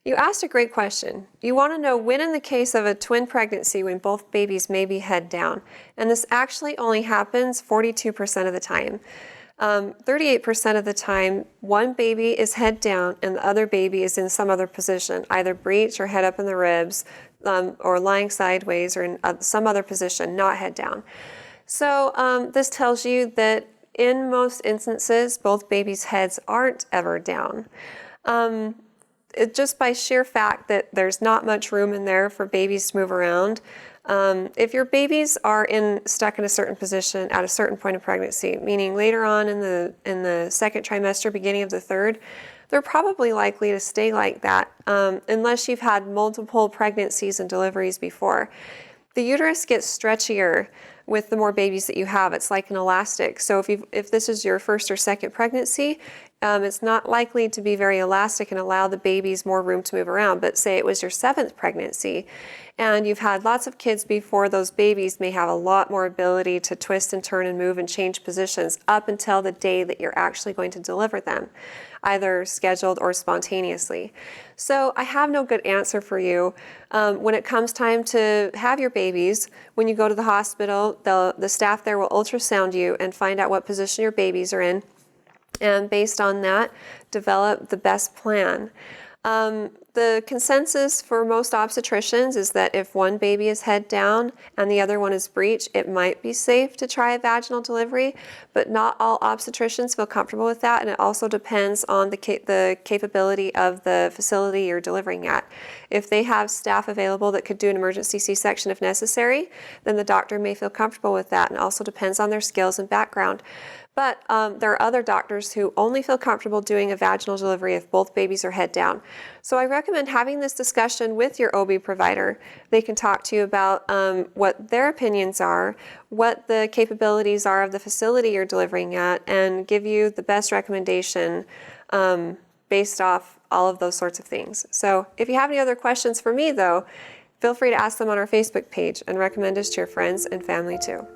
You asked a great question. You want to know when in the case of a twin pregnancy when both babies may be head down. And this actually only happens 42% of the time. 38% of the time, one baby is head down and the other baby is in some other position, either breech or head up in the ribs, or lying sideways or in some other position, not head down. So this tells you that in most instances, both babies' heads aren't ever down. Just by sheer fact that there's not much room in there for babies to move around. If your babies are stuck in a certain position at a certain point of pregnancy, meaning later on in the second trimester, beginning of the third, they're probably likely to stay like that unless you've had multiple pregnancies and deliveries before. The uterus gets stretchier with the more babies that you have. It's like an elastic. So if this is your first or second pregnancy, it's not likely to be very elastic and allow the babies more room to move around. But say it was your seventh pregnancy and you've had lots of kids before, those babies may have a lot more ability to twist and turn and move and change positions up until the day that you're actually going to deliver them, either scheduled or spontaneously. So I have no good answer for you. When it comes time to have your babies, when you go to the hospital, the staff there will ultrasound you and find out what position your babies are in, and based on that, develop the best plan. The consensus for most obstetricians is that if one baby is head down and the other one is breech, it might be safe to try a vaginal delivery, but not all obstetricians feel comfortable with that, and it also depends on the capability of the facility you're delivering at. If they have staff available that could do an emergency C-section if necessary, then the doctor may feel comfortable with that, and also depends on their skills and background. But there are other doctors who only feel comfortable doing a vaginal delivery if both babies are head down. So I recommend having this discussion with your OB provider. They can talk to you about what their opinions are, what the capabilities are of the facility you're delivering at, and give you the best recommendation based off all of those sorts of things. So if you have any other questions for me, though, feel free to ask them on our Facebook page and recommend us to your friends and family too.